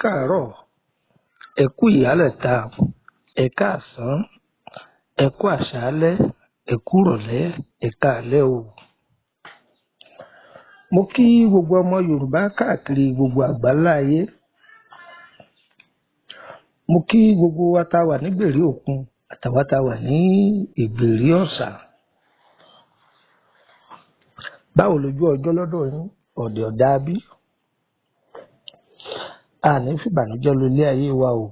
káàárọ̀, ẹ kú ìyálẹ̀ta, ẹ káàsán, ẹ kú àṣálẹ́, ẹ kú ìrọ̀lẹ́, ẹ káalẹ́ o. Mo kí gbogbo ọmọ Yorùbá káàkiri gbogbo àgbáńlá ayé. Mo kí gbogbo wa tá wà ní gbèrí òkun àtàwa tá wà ní ìgbèrí ọ̀sà. Báwo lójú ọjọ́ lọ́dọ̀ yín? Ọ̀dẹ̀ ọ̀dá bí? Àní fìbànújẹ́ lọ ilé ayé wa o.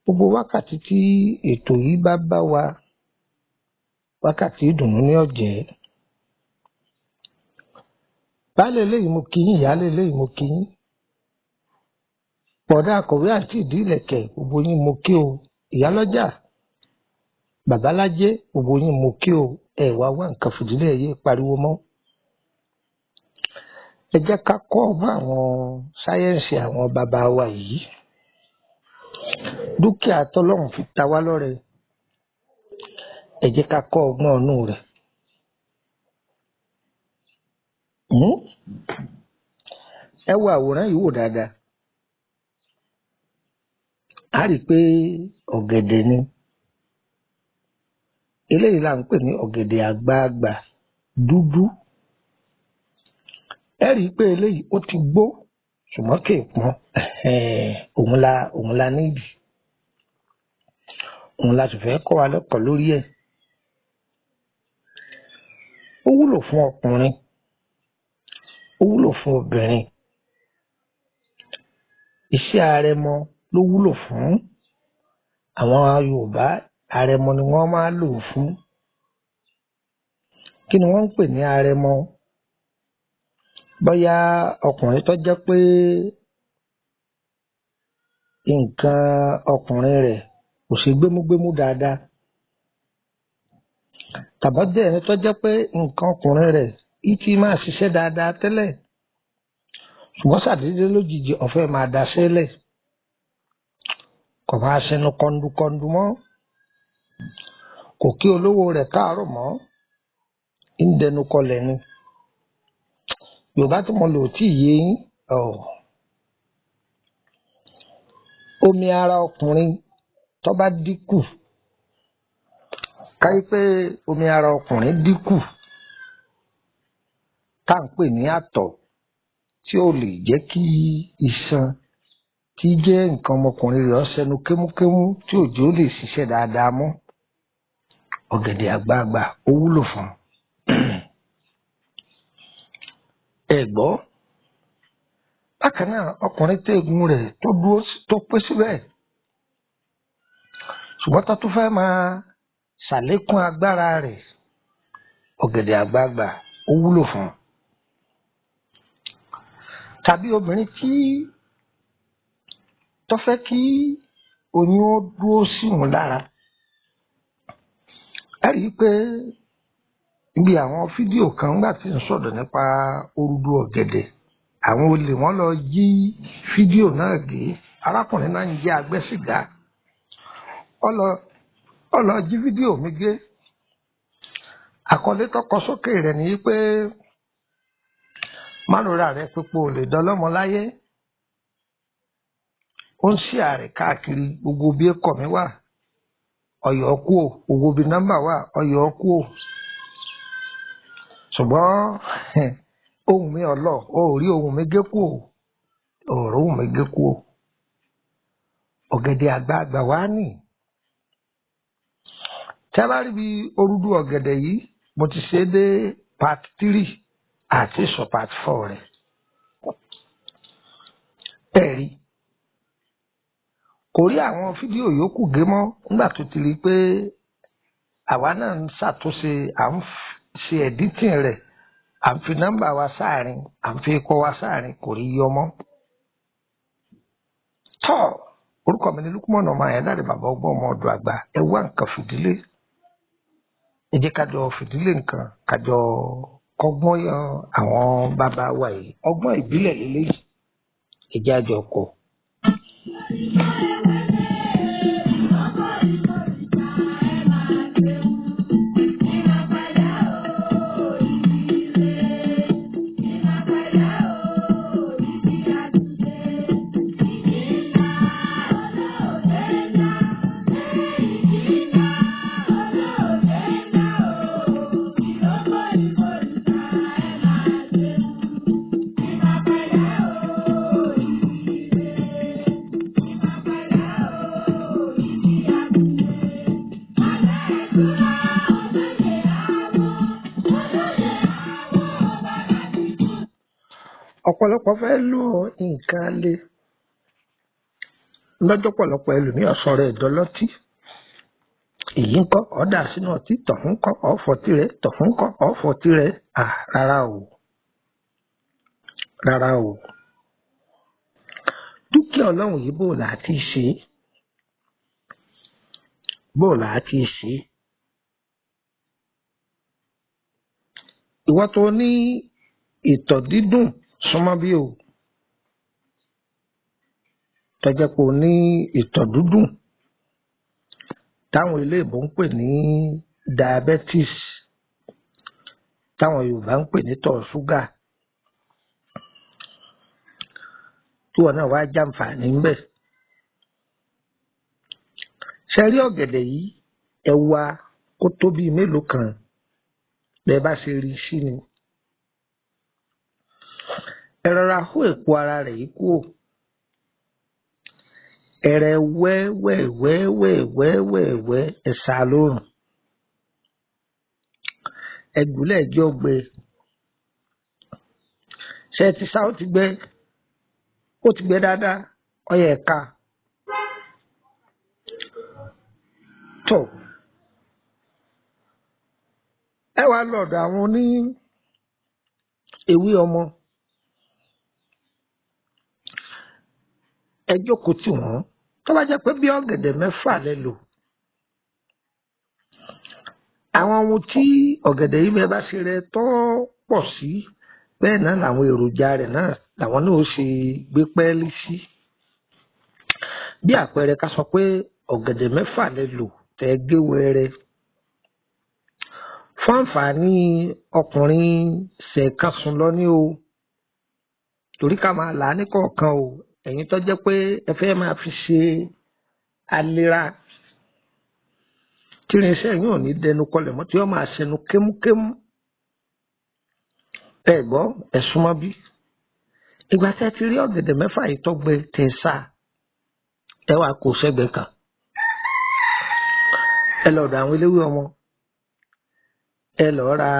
Gbogbo wákàtí tí ètò yìí bá bá wa, wákàtí ìdùnnú ní ọ̀jẹ́. Baálé eléyìí mo kí yín, ìyálé eléyìí mo kí yín. Bọ̀dá akọ̀wé àti ìdí ìlẹ̀kẹ̀ gbogbo yín mo kí o. Ìyálọ́jà, babalájé gbogbo yín mo kí o. Ẹ wá wá nǹkan fìdílé ẹ̀yẹ pariwo mọ́. Ẹ jẹ́ ká kọ́ ọgbọ́n àwọn sáyẹ́ǹsì àwọn bàbá wa yìí. Dúkìá tọ́lọ́run fi ta wá lọ́rẹ. Ẹ jẹ́ ká kọ́ ọgbọ́n ọ̀nù rẹ̀. Ẹ wo àwòrán yìí wò dáadáa. A rí i pé ọ̀gẹ̀dẹ̀ ni. Eléyìí là ń pè ní ọ̀gẹ̀dẹ̀ àgbagbà dúdú. Ẹ rí i pé eléyìí ó ti gbó ṣùgbọ́n kì í pọ́n. Òun la nídìí. Òun la sì fẹ́ kọ́ wa lẹ́kọ̀ọ́ lórí ẹ̀. Ó wúlò fún ọkùnrin. Ó wúlò fún obìnrin. Iṣẹ́ àrẹ̀mọ ló wúlò fún. Àwọn Yorùbá àrẹ̀mọ ni wọ́n máa lò fún. Kí ni wọ́n ń pè ní àrẹ̀mọ? Bóyá ọkùnrin tó jẹ́ pé nǹkan ọkùnrin rẹ̀ kò ṣe gbémúgbémú dáadáa. Tàbí jẹ́ ẹni tó jẹ́ pé nǹkan ọkùnrin rẹ̀ ìtì máa ṣiṣẹ́ dáadáa tẹ́lẹ̀. Ṣùgbọ́n ṣàdédé lójijì ọ̀fẹ́ máa daṣẹ́lẹ̀. Kò máa ṣẹnu kọndukọndu mọ́. Kò kí olówó rẹ̀ káàárọ̀ mọ́. Ń dẹnu kọlẹ̀ ni. Yorùbá tí mo lò tí ì yé yín. Omi ara ọkùnrin tó bá dínkù. Káyí pé omi ara ọkùnrin dínkù. Tá à ń pè ní àtọ̀ tí ó lè jẹ́ kí iṣan tí jẹ́ nǹkan ọmọkùnrin rẹ̀ ṣẹnu kémúkémú tí òjò lè ṣiṣẹ́ dáadáa mọ́. Ọ̀gẹ̀dẹ̀ àgbagbà ó wúlò fún. Ẹ gbọ́. Bákan náà ọkùnrin téègùn rẹ̀ tó dúró tó pé síbẹ̀. Ṣùgbọ́n tó tún fẹ́ máa ṣàlékún agbára rẹ̀. Ọ̀gẹ̀dẹ̀ àgbagbà ó wúlò fún. Tàbí obìnrin tí tó fẹ́ kí oyún ó dúró sí òun lára. Ẹ rí i pé níbi àwọn fídíò kan nígbà tí ń sọ̀rọ̀ nípa orúdú ọ̀gẹ̀dẹ̀, àwọn olè wọ́n lọ jí fídíò náà gé. Arákùnrin náà ń jẹ́ agbẹ́sìgá. Ó lọ jí fídíò mi gé. Àkọlé tó kọ sókè rẹ̀ ni pé márùnra rẹ̀ pípò lè dọ́lọ́mọ láyé. Ó ń ṣí ààrẹ káàkiri gbogbo bí ẹ̀kọ́ mi wà. Ọ̀yọ́ kú ò, gbogbo bí nọ́mbà wà, ọ̀yọ́ kú ò. Ṣùgbọ́n ohun mi ọlọ́, ó rí ohun mi gé kú ò. Ọ̀rọ̀ ohun mi gé kú ò. Ọ̀gẹ̀dẹ̀ àgbagbà wá nì. Tí a bá rí bí orúdú ọ̀gẹ̀dẹ̀ yìí, mo ti ṣe dé part 3 àti sọ part 4 rẹ̀. Ẹ̀rí. Kò rí àwọn fídíò yòókù gé mọ́ nígbà tó ti rí i pé àwa náà ń ṣàtúnṣe, à ń ṣe editing rẹ̀, à ń fi nọ́mbà wa sáàrin, à ń fi ikọ̀ wa sáàrin, kò rí yọ mọ́. Tọ́ orúkọ mi ni Lukman ọmọ Ayédáre bàbá ọgbọ́n ọmọ ọ̀dọ̀ àgbà. Ẹ wá nǹkan fìdílé. Ẹ jẹ́ ká jọ fìdílé nǹkan, ká jọ kọ́gbọ́n yan àwọn bàbá wa yìí. Ọgbọ́n ìbílẹ̀ lélẹ́yìí. Ẹ jẹ́ àjọ kọ́. ọ̀pọ̀lọpọ̀ fẹ́ lo nǹkan le lọ́jọ́ pọ̀lọpọ̀ ẹlòmíràn sọ̀rọ̀ ìdọ́lọ́tí èyí ń kọ́ ọ̀dà sínú ọtí tọ̀hún kọ́ ọ̀fọ̀ tirẹ̀ tọ̀hún kọ́ ọ̀fọ̀ tirẹ̀ rárá o rárá o dúkìá ọlọ́run yìí bò láti ṣe bò láti ṣe ìwọ tó ní ìtọ̀ dídùn súnmọ́ bí o tọ́jẹ́ pé o ní ìtọ̀ dídùn táwọn eléèbó ń pè ní diabetes táwọn Yorùbá ń pè ní tọ̀ ṣúgà tí wọn náà wá jàǹfààní ń bẹ̀. ṣe rí ọ̀gẹ̀dẹ̀ yìí ẹ wá kó tó bíi mélòó kan bẹ́ẹ̀ bá ṣe rí sí ni ẹ rọra hó èpo ara rẹ̀ yìí kúrò ẹ̀rẹ̀ wẹ́wẹ́wẹ́wẹ́wẹ́ ẹ̀sà lórùn ẹ̀gúnlẹ̀ ẹ̀jọ́ gbẹ ṣe ti sá ó ti gbẹ dáadáa ọyẹ ẹ̀ka tó ẹ wá lọ́dọ̀ àwọn oní ewé ọmọ ẹ jókòó tì wọ́n tó bá jẹ́ pé bí ọ̀gẹ̀dẹ̀ 6 lẹ lò àwọn ohun tí ọ̀gẹ̀dẹ̀ yìí bẹ́ẹ̀ bá ṣe rẹ tó pọ̀ sí bẹ́ẹ̀ náà làwọn èròjà rẹ̀ náà làwọn náà ó ṣe gbé pẹ́ẹ́lí sí. bí àpẹẹrẹ ká sọ pé ọ̀gẹ̀dẹ̀ 6 lẹ lò tẹ́ gé wẹ́rẹ́ fún àǹfààní ọkùnrin ṣẹ̀ẹ̀kan sùn lọ ní o torí ká máa là á ní kọ̀ọ̀kan o ẹ̀yin tó jẹ́ pé ẹ fẹ́ máa fi ṣe àlera tí irinṣẹ́ yìí ò ní dẹnu kọlẹ̀ mọ́ tí wọ́n máa ṣẹnu kémúkémú ẹ gbọ́ ẹ súnmọ́ bí ìgbà tí ẹ ti rí ọ̀gẹ̀dẹ̀ 6 yìí tọ́gbẹ tẹ̀ sá ẹ wàá kó sẹ́gbẹ̀ẹ́ kan ẹ lọ́dọ̀ àwọn eléwé ọmọ ẹ lọ́ọ́ ra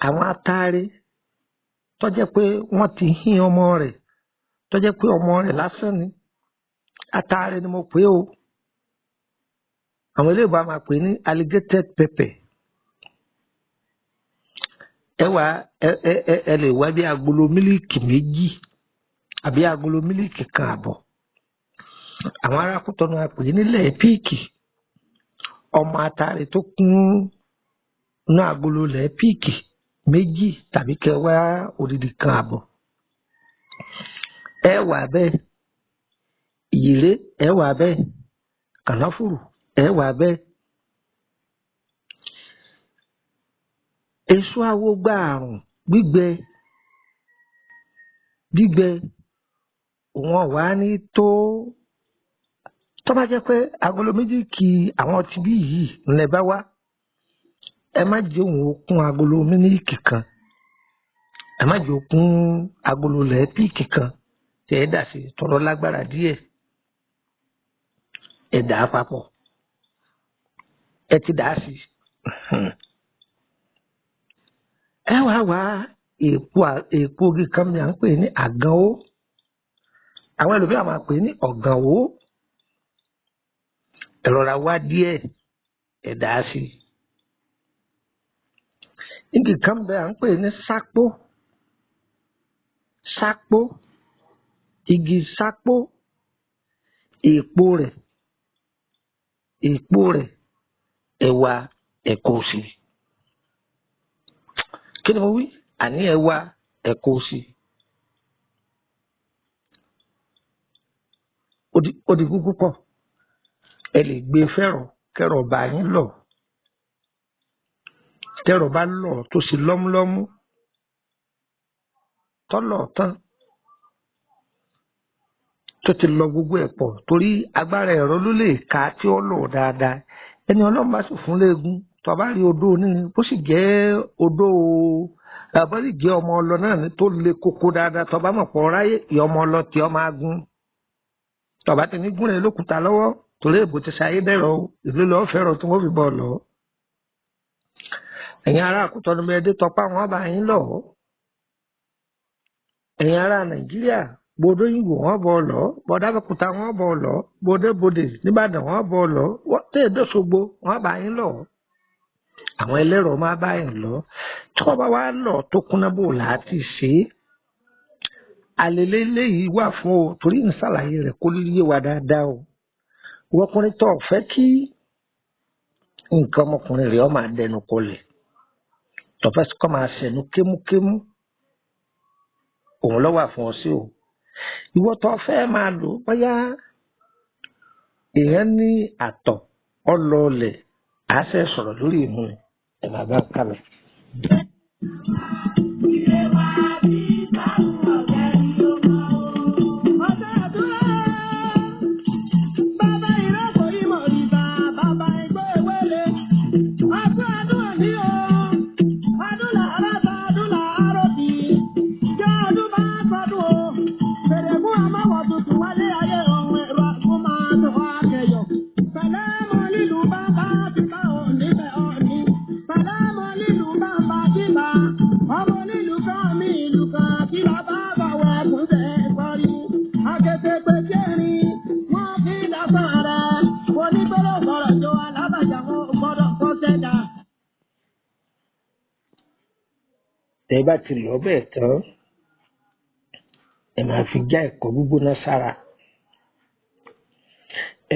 àwọn atare tó jẹ́ pé wọ́n ti hín ọmọ rẹ̀ tó jẹ́ pé ọmọ rẹ̀ lásán ni atare ni mo pè o àwọn eléyìí bá máa pè ní alligator pepper ẹ lè wá bí agolo mílíkì 2 àbí agolo mílíkì 1 àbọ̀ àwọn ará Kútọ́nù á pè nílẹ̀ píìkì ọmọ atare tó kún ní agolo lẹ̀ píìkì 2 tàbí kẹwàá odidi 1 àbọ̀ ẹ wà bẹ́ẹ̀ ìyèrè ẹ wà bẹ́ẹ̀ kànáfùrù ẹ wà bẹ́ẹ̀ èso awogba àrùn gbígbẹ wọn wà ní tó bá jẹ́ pé agolo méjì kí àwọn ti bí yìí ńlẹ̀ bá wá ẹ má jẹ́ òun okun agolo mílíkì kan ẹ má jẹ́ okun agolo lẹ́píìkì kan tí ẹ dà sí tọrọ lágbára díẹ̀ ẹ dà á papọ̀ ẹ ti dà á sí ẹ wá èèpo ogi kan mi à ń pè ní àgànwó àwọn ẹlòmíràn máa pè ní ọ̀gànwó ẹ rọra wá díẹ̀ ẹ dà á sí igi kan bẹ à ń pè ní sápó igi sápó èèpo rẹ̀ ẹ̀wà ẹ̀kọ́ sí kí ni mo wí àní ẹ̀wà ẹ̀kọ́ sí ó di gúgú pọ̀ ẹ lè gbé fẹ́ràn kẹ́rọ̀ bá yín lọ tẹ́rọ̀ bá lọ tó sì lọ́múlọ́mú tọ́lọ̀ tán tó ti lọ gbogbo ẹ̀ pọ̀ torí agbára ẹ̀rọ ló lè ka tí ó lò dáadáa ẹni ọlọ́run bá sì fún léegun tó bá rí odó onírin bó sì jẹ́ odó bó sì jẹ́ ọmọ ọlọ náà ní tó le koko dáadáa tó bá mọ̀ pọ̀ ráyè ìyá ọmọ ọlọ tí ọ máa gún tó bá ti ní gún rẹ̀ lókùúta lọ́wọ́ torí èbò ti ṣayé dẹ̀rọ̀ ìlú lọ́ọ́ fẹ́ràn tí wọ́n fi bọ̀ lọ. ẹ̀yin ará Kútọ́nù bí ẹdẹ tọpá wọn bá yín lọ ẹ̀yin ará Nàìjíríà bòdó yìnbó wọ́n bọ̀ lọ bọ̀dá Abẹ́òkúta wọ́n bọ̀ lọ bòdó bòdè nìbàdàn wọ́n bọ̀ lọ tẹ́ẹ̀dọ́ Ṣògbó wọ́n bá yín lọ àwọn ẹlẹ́rọ máa bá yín lọ tí wọ́n bá wá lọ tó kúnná bò láti ṣe é àlèlé léyìí wà fún o torí ń ṣàlàyé rẹ̀ kó lè yé wa dáadáa o wọ́kùnrin tó fẹ́ kí nǹkan ọmọkùnrin rẹ̀ ó máa dẹnu kọlẹ̀ tó fẹ́ kó máa ṣẹ̀nu kémúkémú òun ló wà fún ọ sí o ìwọ tó fẹ́ máa lò bóyá èèyàn ní àtọ̀ ọlọ́ọ̀lẹ̀ àṣẹ sọ̀rọ̀ lórí ìmú ẹ̀ máa bá kálọ̀. tẹ́ bá ti lọ bẹ́ẹ̀ tán ẹ máa fi já ẹ̀kọ́ gbígbóná sára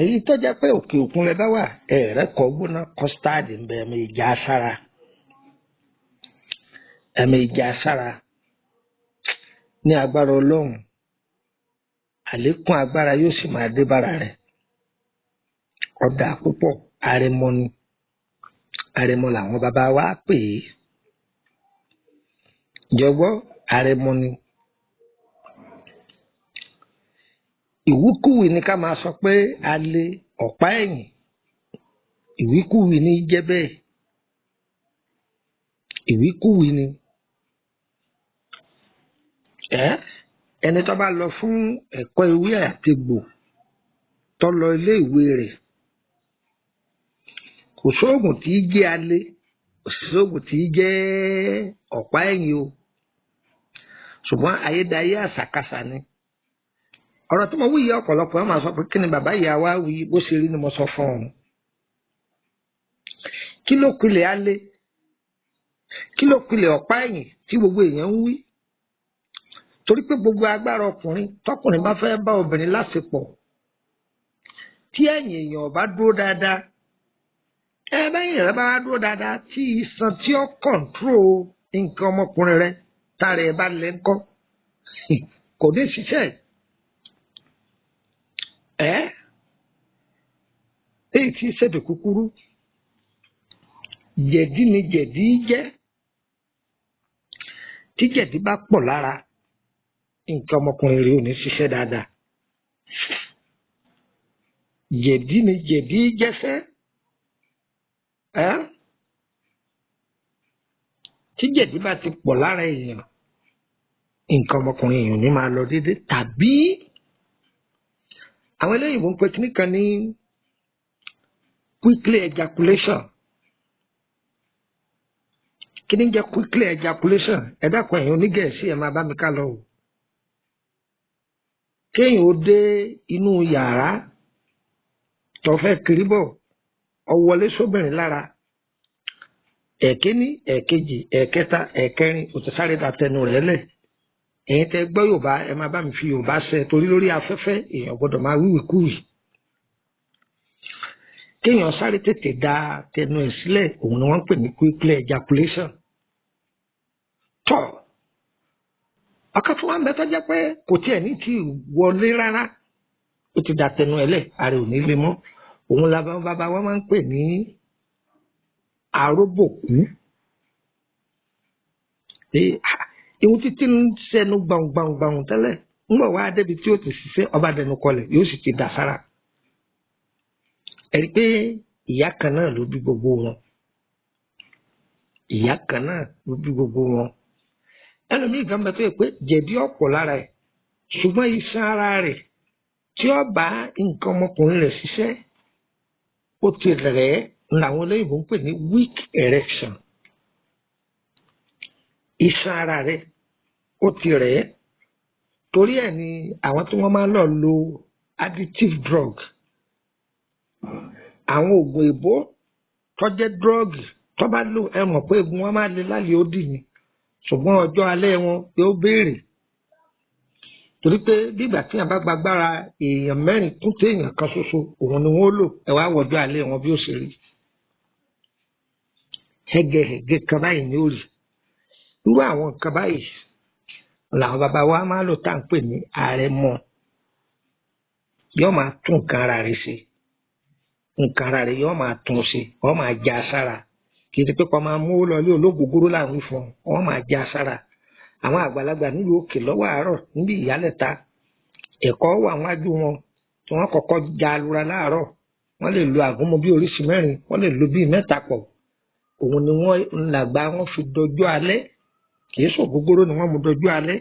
èyí tó jẹ́ pé òkè òkun lẹ bá wà ẹ̀rẹ́kọ̀ gbóná kọ́stáàdì ń bẹ ẹ̀mí ìjà sára ẹ̀mí ìjà sára ní agbára Ọlọ́run àlékún agbára yóò sì máa dé bára rẹ̀ ọ̀dà púpọ̀ àrẹ̀mọ ni àrẹ̀mọ làwọn bàbá wa pè é jọ̀gbọ́ àrẹ̀mọ ni ìwúkúwì ni ká máa sọ pé a lè ọ̀pá ẹ̀yìn ìwíkúwì ni jẹ́ bẹ́ẹ̀ ìwíkúwì ni ẹni tó bá lọ fún ẹ̀kọ́ ewé àtegbò tó lọ ilé ìwé rẹ̀ kò sóògùn tí í jẹ́ alẹ́ kò sóògùn tí í jẹ́ ọ̀pá ẹ̀yìn o ṣùgbọ́n ayédáyé àṣàkáṣà ni ọ̀rọ̀ tí mo wí yẹ ọ̀pọ̀lọpọ̀ ẹ̀ máa sọ pé kí ni bàbá ìyá wa wí bó ṣe rí ni mo sọ fún ọ kí ló pilẹ̀ alẹ́ kí ló pilẹ̀ ọ̀pá ẹ̀yìn tí gbogbo èèyàn ń wí torí pé gbogbo agbára ọkùnrin tọkùnrin bá fẹ́ bá obìnrin láṣepọ̀ tí ẹ̀yìn èèyàn bá dúró dáadáa bẹ́yìn rẹ bá dúró dáadáa tí iṣan tí ó kọ̀ǹtró nǹkan ọmọkùnrin rẹ tára ẹ bá lẹ́ ńkọ́ kò ní ṣiṣẹ́ èyí tí ṣètò kúkúrú jẹ̀dí ni jẹ̀dí jẹ́ tí jẹ̀dí bá pọ̀ lára nǹkan ọmọkùnrin rẹ ò ní ṣiṣẹ́ dáadáa jẹ̀dí ni jẹ̀dí jẹ́sẹ́ tí jẹ̀dí bá ti pọ̀ lára èèyàn nǹkan ọmọkùnrin èèyàn ní máa lọ déédéé tàbí àwọn eléyìnbó ń pe kíní kan ní quickly ejaculation kíní jẹ́ quickly ejaculation ẹ dákun ẹ̀yin onígẹ̀ẹ́sì ẹ̀ máa bá mi ká lọ o kéèyàn ó dé inú yàrá tó fẹ́ kiri bọ̀ ó wọlé sóbìnrin lára ẹ̀kíní ẹ̀kejì ẹ̀kẹta ẹ̀kẹrin ó ti sáré da tẹnu rẹ̀ lẹ̀ ẹ̀yin tẹ́ gbọ́ Yorùbá ẹ máa bá mi fi Yorùbá ṣe torí lórí afẹ́fẹ́ èèyàn gbọ́dọ̀ máa wíwìkúwì kéèyàn sáré tètè da tẹnu ẹ̀ sílẹ̀ òun ni wọ́n ń pè ní quickly ejaculation tọ́ ọkọ̀ tó wà ń bẹ tó jẹ́ pé kò tiẹ̀ ní ti wọlé rárá ó ti da tẹnu ẹ̀ lẹ̀ ara ò ní lè mọ́ òun la bàbá wa máa ń pè ní aróbòkú ìwọ̀n títí ń sẹ́nu gbàùngbàùngbàùn tẹ́lẹ̀ ń bọ̀ wá débi tí ó ti ṣiṣẹ́ ọba dẹnu kọlẹ̀ yóò sì ti dà sára ẹ̀rí pé ìyá kan náà ló bí gbogbo wọn ìyá kan náà ló bí gbogbo wọn ẹlòmíì kan bẹ tó yẹ pé jẹ̀dí ọ̀pọ̀ lára ẹ̀ ṣùgbọ́n iṣan ara rẹ̀ tí ó bá nǹkan ọmọkùnrin rẹ̀ ṣiṣẹ́ ó ti rẹ̀ ẹ́ làwọn olóyìnbó ń pè ní weak erection iṣan ara rẹ̀ ó ti rẹ̀ ẹ́ torí ẹ̀ ni àwọn tí wọ́n máa ń lọ lo additive drug àwọn oògùn èbó tó jẹ́ drug tó bá lò ẹ mọ̀ pé egun wọn máa le lálẹ́ ó dì ní ṣùgbọ́n ọjọ́ alẹ́ wọn yóò béèrè torí pé bígbà tí èèyàn bá gbàgbára èèyàn mẹ́rin kún téèyàn kan ṣoṣo òun ni wọ́n lò ẹ wá wọjọ́ alẹ́ wọn bí ó ṣe rí hẹ́gẹ́hẹ́gẹ́ kan báyìí ni ó rí irú àwọn nǹkan báyìí làwọn bàbá wa máa lò tá à ń pè ní àrẹ̀mọ yóò máa tún nǹkan ara rẹ̀ ṣe nǹkan ara rẹ̀ yóò máa tún ṣe wọ́n máa já sára kì í ti pé kọ́ máa mú lọ ilé olóògógóró láwọn ìfọ̀n wọ́n máa já sára àwọn àgbàlagbà nílùú òkè lọ́wọ́ àárọ̀ níbi ìyálẹ̀ta ẹ̀kọ́ wà wájú wọn tí wọ́n kọ́kọ́ já lura láàárọ̀ wọ́n lè lo àgúnmu bí oríṣi mẹ́rin wọ́n lè lo bíi mẹ́ta pọ̀ òun ni wọ́n làgbà wọn fi dọjọ́ alẹ́ kì í ṣògógóró ni wọ́n mú dọjọ́ alẹ́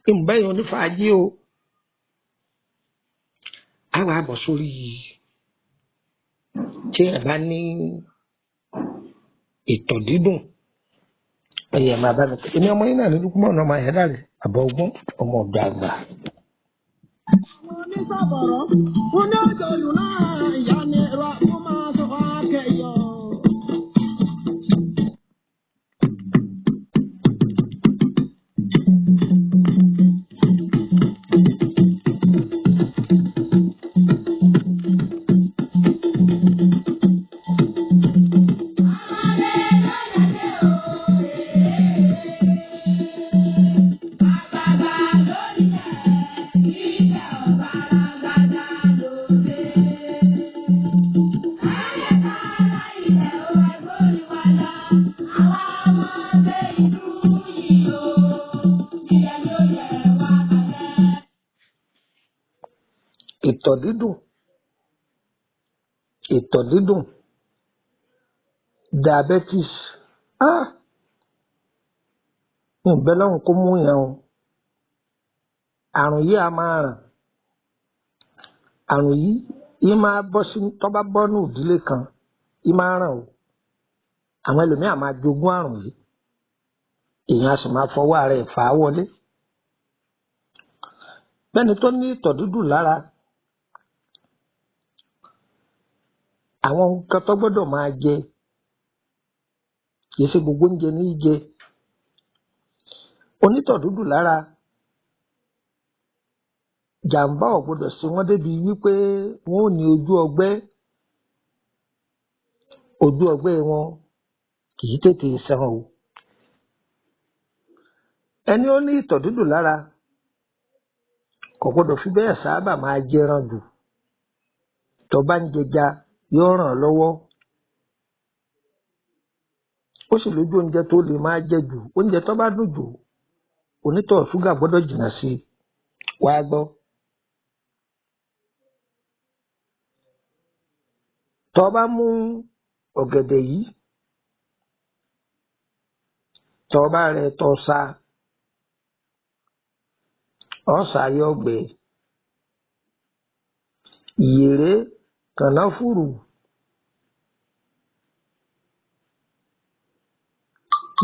ìmùbẹ́yìn onífàájì o àwọn àbọ̀ sórí tí ẹ bá ní ìtọ̀ dídùn ẹ̀yẹ̀ máa bá mi pè ní ọmọ yín náà ní Lúkúmọ̀nù ọmọ ẹ̀dá rẹ̀ àbọ̀ ọgbọ́n ọmọ ọ̀dọ́ àgbà. onísàbọ̀rọ̀ oní ọjọ́lù náà ìyá ni ẹ̀rọ tó máa sọ akẹ́yọ̀. ìtọ̀ dídùn diabetes ìbẹ́ lọ́hùn kó mú yẹn o àrùn yìí a máa ràn àrùn yìí máa bọ́ sí tó bá bọ́ ní ìdílé kan yìí máa ràn o àwọn ẹlòmíà máa jogún àrùn yìí èèyàn a sì máa fọwọ́ ara ẹ̀ fà á wọlé bẹ́ẹ̀ni tó ní ìtọ̀ dídùn lára àwọn nǹkan tó gbọ́dọ̀ máa jẹ kìí ṣe gbogbo oúnjẹ ní í jẹ onítọ̀ dídùn lára jàǹbá ò gbọ́dọ̀ sí wọn débi wípé wọn ò ní ojú ọgbẹ́ wọn kìí tètè sàn o ẹni ó ní ìtọ̀ dídùn lára kò gbọ́dọ̀ fi bẹ́ẹ̀ sábà máa jẹran jù tó bá ń jẹja yóò ràn án lọ́wọ́ ó sì lójú oúnjẹ tó lè máa jẹ jù oúnjẹ tó bá dùn jù onítọ̀ ṣúgà gbọ́dọ̀ jìnnà sí i wàá gbọ́ tó bá mú ọ̀gẹ̀dẹ̀ yìí tó bá rẹ tó sa ọ̀sà yọ̀gbẹ́ ìyèrè kànáfùrù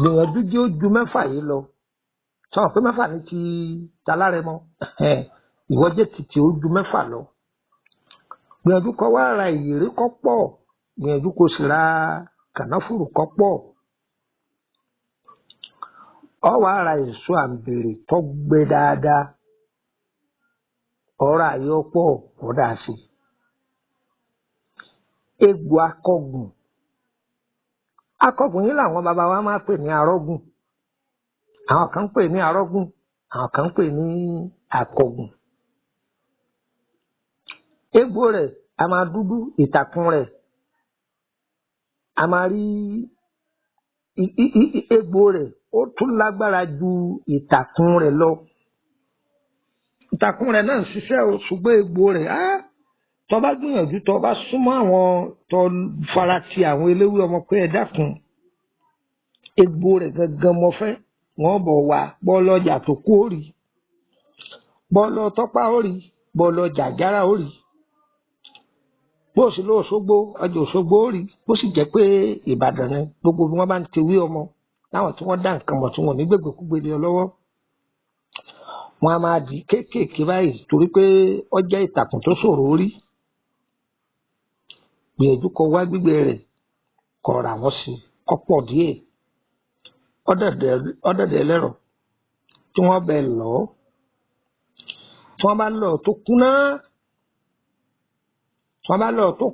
gbìyànjú jẹ́ ó ju mẹ́fà yìí lọ sọ pé mẹ́fà ní ti talárẹ̀mọ ìwọ jẹ́ títí ó ju mẹ́fà lọ gbìyànjú kó wá ra ìyèrè kó pọ̀ gbìyànjú kó sì ra kànáfùrù kó pọ̀ ọ wá ra èso àǹbèrè tó gbẹ dáadáa ọ̀rọ̀ àyọpọ̀ ọ̀dà sí egbò akọgùn yìí làwọn bàbá wa máa pè ní arọ́gùn àwọn kan pè ní arọ́gùn àwọn kan pè ní akọgùn egbò rẹ̀ a máa dúdú ìtàkùn rẹ̀ a máa rí egbò rẹ̀ ó tún lágbára ju ìtàkùn rẹ̀ lọ ìtàkùn rẹ̀ náà ń ṣiṣẹ́ o ṣùgbọ́n egbò rẹ̀ tó bá gbìyànjú tó bá súnmọ́ àwọn tó fara ti àwọn eléwé ọmọ pé ẹ dákun egbò rẹ̀ gangan mo fẹ́ wọ́n bọ̀ wá bọ́ọ̀lọ́jà tó kú ó rí bọ́ọ̀lọ́ tọ́pá ó rí bọ́ọ̀lọ́ jàjára ó rí bó sì lọ Òṣogbo ọjà Òṣogbo ó rí bó sì jẹ́ pé Ìbàdàn ni gbogbo bí wọ́n bá ń tewé ọmọ láwọn tí wọ́n dá nǹkan mọ̀ tí wọ́n ní gbègbèkúgbè lé ọ lọ́wọ́ wọ́n á máa di kéékèèké báyìí torí pé ó jẹ́ ìtàkùn tó ṣòro rí gbìyànjú kó wá gbígbẹ rẹ̀ kó ra wọ́n sí kó pọ̀ díẹ̀ ọ̀dẹ̀dẹ̀ ẹlẹ́rọ tí wọ́n bẹ lọ tí wọ́n bá lọ tó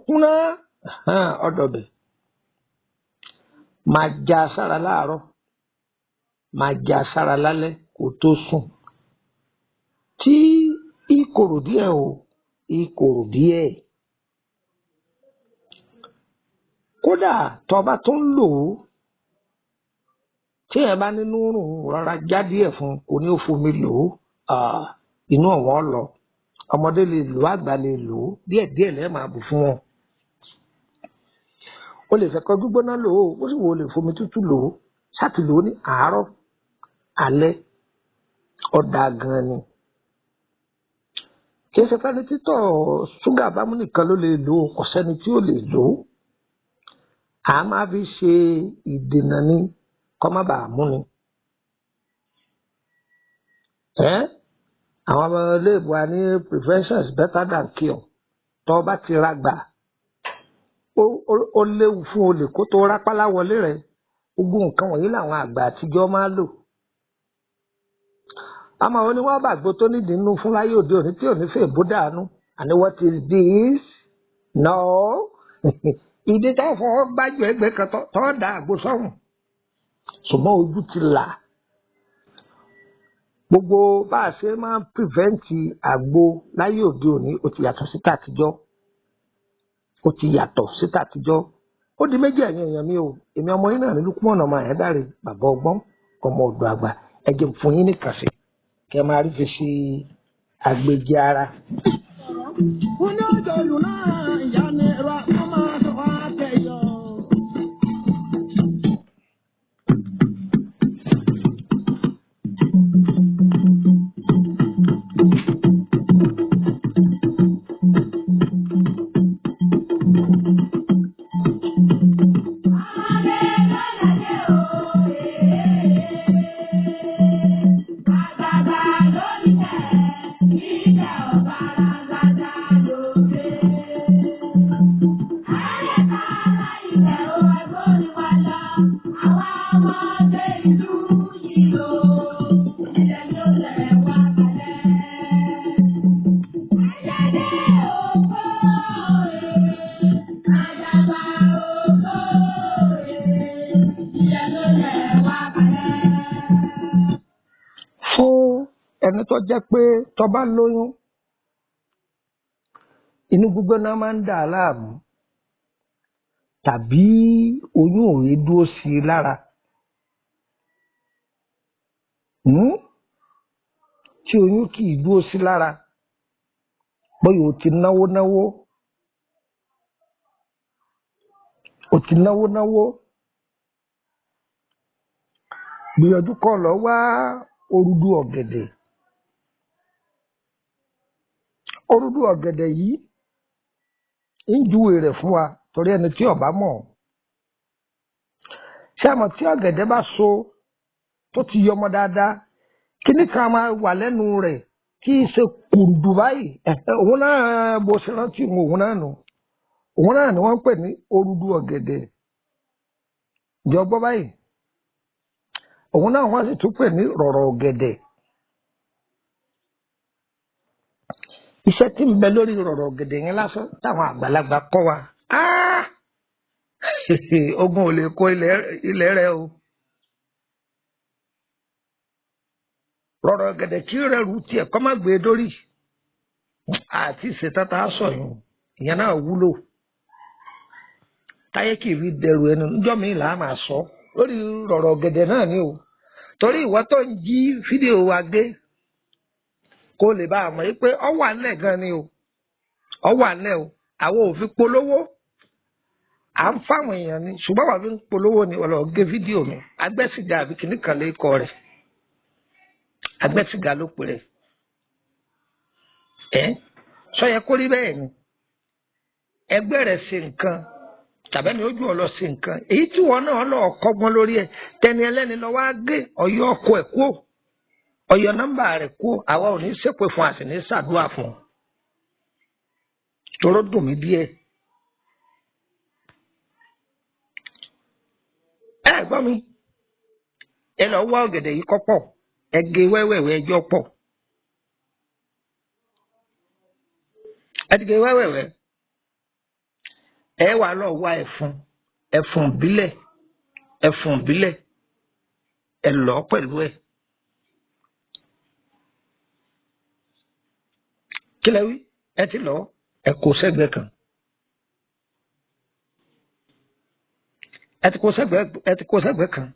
kúnná ọ̀dọ̀bẹ̀ máa já sára láàárọ̀ máa já sára lálẹ́ kó tó sùn tí ìkorò díẹ̀ kódà tó bá tó ń lò ó tí ẹ bá nínú rùn rárá já díẹ̀ fún kò ní ó fomi lò ó inú ọ̀wọ́n lọ ọmọdé lè lò ó àgbà lè lò ó díẹ̀díẹ̀ lẹ́ẹ̀ máa bù fún wọn o lè fẹ́ kọ́ gbígbóná lò ó ó sì wò ó lè fomi tútù lò ó ṣáàtì lò ó ní àárọ̀ alẹ́ ọ̀dà gan ni kì í ṣe fẹ́ni títọ̀ ṣúgà bámú nìkan ló lè lò ó kò sẹ́ni tí ò lè lò ó a máa fi ṣe ìdènà ni kọ́ má bàa mú ni àwọn ọmọ iléèbó wa ní prevention is better than cure tó o bá ti ra gbà ó léwu fún olè kó tó rápálá wọlé rẹ gbogbo nǹkan wọ̀nyí làwọn àgbà àtijọ́ máa lò àmọ́ àwọn oníwọ́n bàgbó tó nídìí nínú fún láyé òde òní tí ò ní fẹ́ bó dànù and what is this no ìdí tó fọwọ́ gbájú ẹgbẹ́ kan tó dá àgbo sọ́run ṣùgbọ́n ojú ti là gbogbo bá a ṣe máa ń pìrìvẹ́ǹtì àgbo láyé òde òní ó ti yàtọ̀ sí tàtijọ́ ó di méjì ẹ̀yin èèyàn mi o èmi ọmọ yín náà ní Lukman ọmọ Ayédáre bàbá ọgbọ́n ọmọ ọ̀dọ̀ àgbà ẹ jẹ́ fún yín nìkan sí kẹ́ máa rí fi ṣe àgbèjì ara. Ẹni tó jẹ́ pé tó bá lóyún inú gbígbóná máa ń dà á láàmú tàbí oyún ò rí dúró sí i lára tí oyún kì í dúró sí lára bóyá o ti náwó gbìyànjú kó lọ wá orúdú ọ̀gẹ̀dẹ̀ yìí ń júwe rẹ̀ fún wa torí ẹni tí ó bá mọ̀ ṣé àmọ́ tí ọ̀gẹ̀dẹ̀ bá so tó ti yọmọ dáadáa kíní kan máa wà lẹ́nu rẹ̀ kí í ṣe kùndù báyìí òun náà bó ṣe rántí òun náà ni wọ́n ń pè ní orúdú ọ̀gẹ̀dẹ̀ jọ gbọ́ báyìí òun náà wọ́n sì tún pè ní rọ̀rọ̀ ọ̀gẹ̀dẹ̀. Iṣẹ́ tí ń bẹ lórí rọ̀rọ̀ ọ̀gẹ̀dẹ̀ yẹn lásán táwọn àgbàlagbà kọ́ wa ogun ò lè kó ilẹ̀ rẹ o. Rọ̀rọ̀ ọ̀gẹ̀dẹ̀ kí rẹ̀ rú tiẹ̀ kọ́ má gbé e dórí àti ìṣètàtà sọ̀yún ìyẹn náà wúlò. Táyé kì í fi dẹrù ẹnu níjọ́ mi là á máa sọ lórí rọ̀rọ̀ ọ̀gẹ̀dẹ̀ náà ni o torí ìwọ tó ń jí fídíò wa gbé kó lè bá a mọ̀ pé ọ wà nílẹ̀ gan ni o ọ wà nílẹ̀ o àwọn ò fi polówó à ń fáwọn èèyàn ni ṣùgbọ́n wà fi ń polówó ni ọ̀lọ́ gé fídíò mi agbẹ́sìgá àbí kìnnì kan lè kọ rẹ̀ agbẹ́sìgá ló pè rẹ̀ sọ yẹ kó rí bẹ́ẹ̀ ni ẹgbẹ́ rẹ̀ ṣe nǹkan tàbí ẹni ojú ọlọ ṣe nǹkan èyí tí wọn náà lọ kọ́gbọ́n lórí ẹ̀ tẹni ẹlẹ́ni lọ wá gé ọyọ́ ọkọ ẹ̀ kú ọyọ nọ́mbà rẹ̀ kó àwa ò ní ṣépè fún àti ní ṣàdúrà fún tóró dùn mí díẹ̀. ẹ gbọ́ mi ẹ lọ wá ọ̀gẹ̀dẹ̀ yìí kọ́pọ̀ ẹ gé wẹ́wẹ́wẹ́ ẹjọ́ pọ̀ ẹ ti gé wẹ́wẹ́wẹ́ ẹ wà lọ wá ẹfun ìbílẹ̀ ẹ lọ pẹ̀lú ẹ kí lẹ wí ẹ ti lọ ẹ kó sẹ́gbẹ̀ẹ́ kan ẹ ti kó sẹ́gbẹ̀ẹ́ kan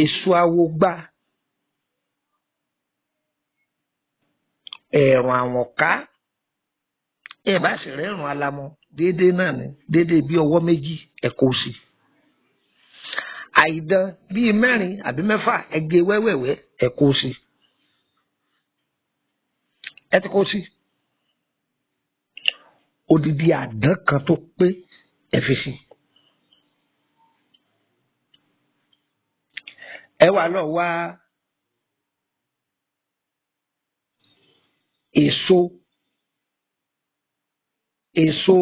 èso awogba ẹ̀rùn àwọn ká ẹ bá sì rẹ́rùn alamọ déédéé náà ni déédéé bí ọwọ́ méjì ẹ kó sí àìdán bíi 4 àbí 6 ẹ gé wẹ́wẹ́wẹ́ ẹ kó sí ẹ ti kó sí odidi àdán kan tó pé ẹ fi sí ẹ wà lọ wá èso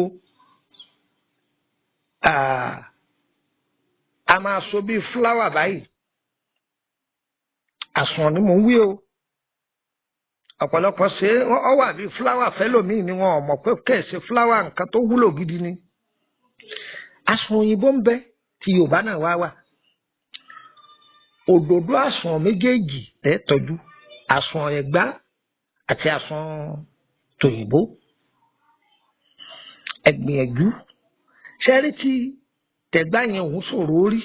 a máa so bíi fúláwà báyìí àsùn ni mò ń wí o ọ̀pọ̀lọpọ̀ ṣe ọ wà bíi fúláwà fẹ́lòmíì ni wọn ò mọ̀ pé kẹ̀sì fúláwà nǹkan tó wúlò gidi ni àsùn òyìnbó ń bẹ tí Yorùbá náà wá wà òdòdó àsùn méjèèjì ẹ tọ́jú àsùn Ẹ̀gbá àti àsùn tòyìnbó ẹ gbìyànjú ṣẹ́rí tí tẹ̀gbá yẹn òun ṣòro orí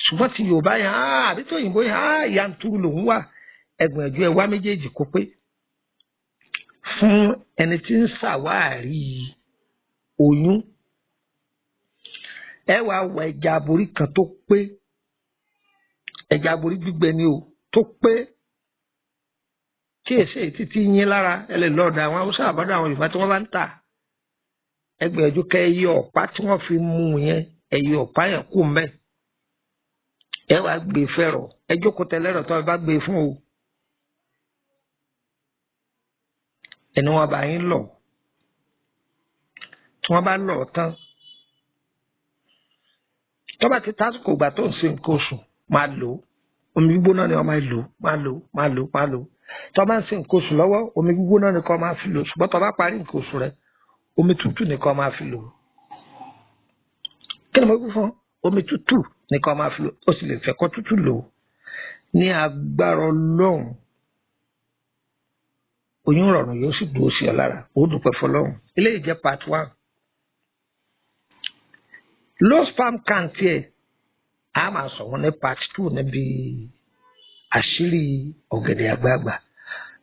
ṣùgbọ́n tí Yorùbá yẹn àbí tòyìnbó yẹn yanturu lòun wà ẹ gbìyànjú ẹ wá méjèèjì kó pé fún ẹni tí ń ṣàwárí oyún ẹ wá wọ ẹja aborí kan tó pé ẹja aborí gbígbẹ ni o tó pé tí èsè títí yín lára ẹ lè lọ́ọ̀dà àwọn Haúsá àbádọ́ àwọn Yorùbá tí wọ́n bá ń tà ẹ gbìyànjú kẹ ẹyẹ ọ̀pá tí wọ́n fi mú yẹn ẹyẹ ọ̀pá yẹn kú mẹ́ ẹ wá gbé fẹ́rọ̀ ẹ jókòó tẹ́lẹ̀rọ̀ tó ẹ bá gbé fún o ẹni wọn bá yín lọ tí wọ́n bá lọ tán tó bá ti tásìkò ìgbà tó ń ṣe nǹkan oṣù máa lò omi gbígbóná ni wọ́n máa lò tó bá ń ṣe nǹkan oṣù lọ́wọ́ omi gbígbóná ni kò máa fi lò ṣùgbọ́n tó bá parí nǹkan oṣù rẹ omi tútù ni kò máa fi lò kí ni mo kú fún omi tútù ni kò máa fi lò ó sì lè fẹ́ kó tútù lò ní agbára Ọlọ́run oyún rọrùn yóò sì dúró sí ọ lára ó dúpẹ́ fọ́lọ́run eléyìí jẹ́ part 1 low sperm count tiẹ̀ a máa sọ wọn ní part 2 níbi àṣírí ọ̀gẹ̀dẹ̀ àgbagbà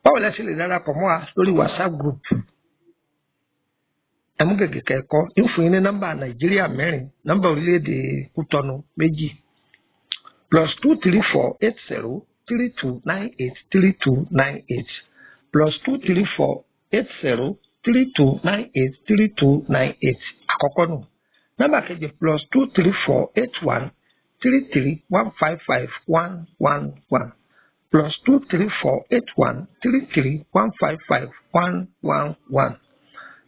báwo lẹ ṣe lè darapọ̀ mọ́ wa lórí WhatsApp group ẹmú gègé kẹ́kọ̀ọ́ yóò fún yín ní nọ́mbà Nàìjíríà 4 nọ́mbà orílẹ̀-èdè Kútọ́nù 2 +23480 3298 3298 +23480 3298 3298 àkọ́kọ́ nù nọ́mbà kejì +23481 33155 111 +23481 33155 111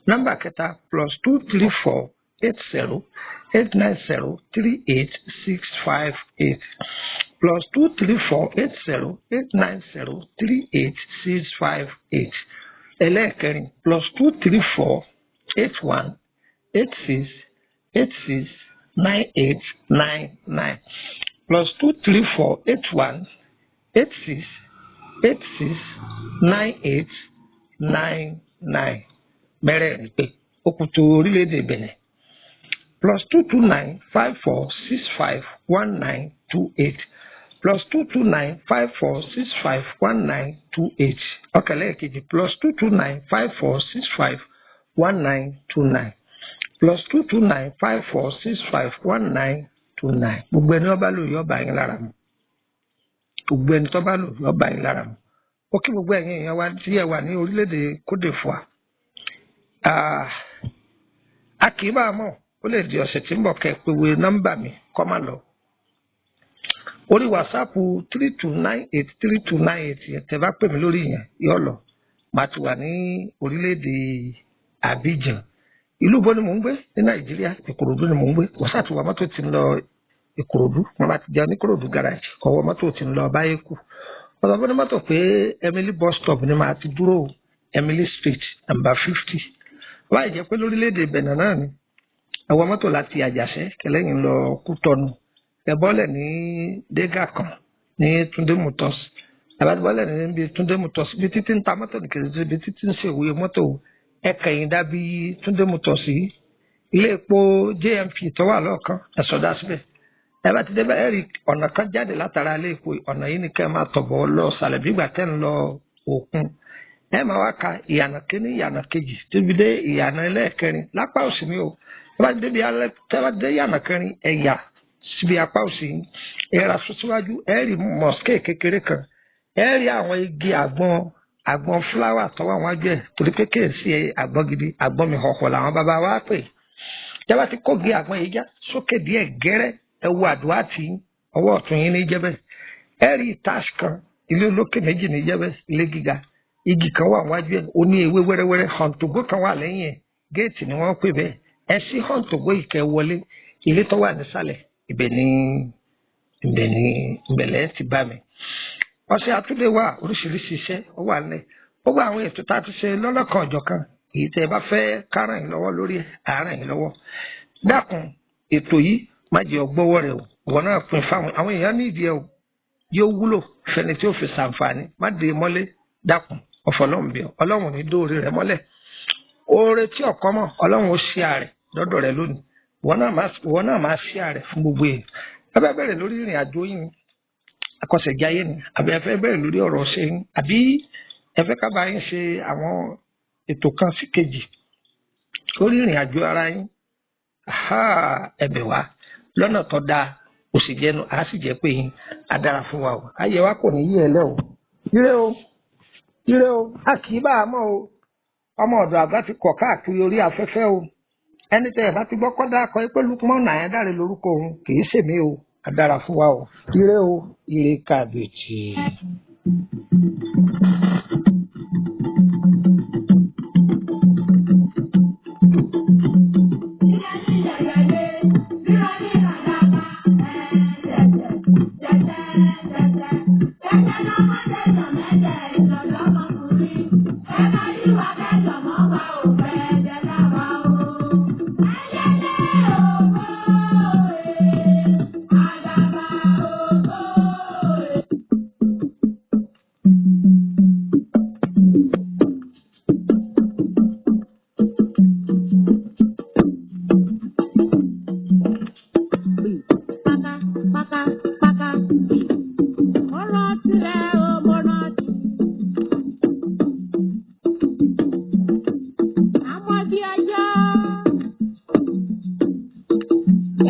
nọ́mbà kẹta +23480 890 38658 +23480 890 38658 ẹlẹ́ẹ̀kẹrin +23481 86 86 9899 +23481 86 86 9899 mẹ́rẹ̀ẹ̀rin pé ó kù tó orílẹ̀-èdè Benin +229 54 65 1928 +229 54 65 1928 ọ̀kẹ́lẹ́ẹ̀kejì +229 54 65 1929 +229 54 65 1929 gbogbo ẹni ọba lò yọ ọba yín lára mu gbogbo ẹni tó bá lò yọ ọba yín lára mu ó kí gbogbo ẹ̀yin èèyàn wa tí ẹ wà ní orílẹ̀-èdè Côte d'Ivoire a kì í bá a mọ̀ ó lè di ọ̀sẹ̀ tí ń bọ̀ kẹ́ ẹ pé wo nọ́mbà mi kọ́ máa lọ orí WhatsApp 3298 yẹn tẹ́ bá pè mí lórí yẹn yóò lọ màá ti wà ní orílẹ̀-èdè Abidjan ìlú bo ni mò ń gbé ní Nàìjíríà Ìkòròdú ni mò ń gbé WhatsApp wa mọ́tò ti ń lọ Ìkòròdú wọn bá ti jẹun ní Ìkòròdú garage ọwọ́ mọ́tò ti ń lọ Báyékù ọ̀sán fún ní mọ́tò pé Emily bus stop ni màá ti dúró Emily Street number 50 wáyé jẹ́ pé lórílẹ̀-èdè Benin náà ni ẹwọ mọ́tò láti Àjàṣẹ́ kẹlẹ́yìn lọ Kútọ́nù ẹbọ́lẹ̀ ní Dégà kan ní Túndé Motors àbádọ́lẹ̀ ní bí Túndé Motors bí títí ń ta mọ́tò ní kẹsì bí títí ń ṣe ìwé mọ́tò ẹkẹyìn dàbí Túndé Motors yìí ilé epo JMP tó wà lọ́ọ̀kan ẹ̀sọ́dá síbẹ̀ ẹ bá ti dé bẹ́ẹ̀ rí ọ̀nà kan jáde látara ilé epo ọ̀nà yìí ni kẹ́ ẹ máa tọ̀bọ̀ lọ sàlẹ̀ bí ìgbà tẹ́ ń lọ òkun ẹ máa wá ka ìyànà kíní ìyànà kejì tóbi dé ìyànà ẹlẹ́ẹ̀kẹrin lápá òsì mi o ẹ bá ti dé bí alẹ́ tẹ́ bá ti dé ìyànà kẹrin ẹ̀yà síbi apá òsì yìí ẹ ra síwájú ẹ rí mosque kékeré kan ẹ rí àwọn igi àgbọn fúláwà tọwọ́ àwọn àjọ ẹ̀ torí pé kéèsì àgbọn gidi àgbọn mi họ̀họ̀ làwọn bàbá wa pè tẹ́ bá ti kógi àgbọn yìí já sókè díẹ̀ gẹ́rẹ́ ẹ wo àdúrà tí ọwọ́ ọ̀tún yín ní jẹ́bẹ̀ ẹ rí táàsì kan ilé olókè méjì ní jẹ́bẹ̀ ilé gíga igi kan wà wájú ẹ̀ ó ní ewé wẹ́rẹ́wẹ́rẹ́ hàntògbó kan wà lẹ́yìn ẹ̀ géètì ni wọ́n pè bẹ́ẹ̀ ẹ sí hàntògbó ìkẹ́ wọlé ilé tó wà nísàlẹ̀ ìbẹ̀lẹ̀ ti bá mi ọ̀sẹ̀ àtúndé wà oríṣiríṣi iṣẹ́ ó wà nílẹ̀ gbogbo àwọn ètò tá a ti ṣe lọ́lọ́kan ọ̀jọ̀kan èyí tẹ́ ẹ bá fẹ́ káràn yín lọ́wọ́ lórí àárẹ̀ yín lọ́wọ́ dákun ètò yìí má jẹ́ ọgbọ́wọ́ rẹ̀ o ìwọ náà pín fáwọn àwọn èèyàn ní ìdí ẹ̀ o yóò wúlò fẹ́ni tí ó fi ṣàǹfààní má dé mọ́lé dákun ọ̀fọ̀lọ́hún bí ọlọ́run ní dóore rẹ̀ mọ́lẹ̀ oore tí ọ̀kọ́ mọ̀ ọlọ́run ó ṣí ààrẹ lọ́dọ̀ rẹ̀ lónìí ìwọ náà máa ṣí ààrẹ fún gbogbo èèyàn ẹ bá bẹ̀rẹ̀ lórí ìrìn àjò yín akọ́ṣẹ́jáyé ni àbí ẹ fẹ́ bẹ̀rẹ̀ lórí ọ̀rọ̀ ṣe yín àbí ẹ fẹ́ ká bá yín ṣe àwọn ètò kan sí kejì lórí ìrìn àjò ara yín ẹ̀bẹ̀ wá lọ́nà tó dáa kò sì jẹ́nu àá sì jẹ́ pé yín á dára fún wa o ayé wa kò ní yí ẹ lẹ́ o ire o a kì í bá a mọ̀ o ọmọ ọ̀dọ̀ àgbà ti kọ̀ káàkiri orí afẹ́fẹ́ o ẹni tẹ́ ẹ bá ti gbọ́ kọ́dá akọ pé Lukman Ayédáre lórúkọ òun kì í ṣèmí o á dára fún wa o ire kàbìtì.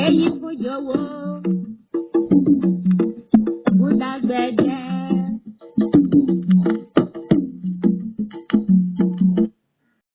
Èyí fún jọ̀wọ́.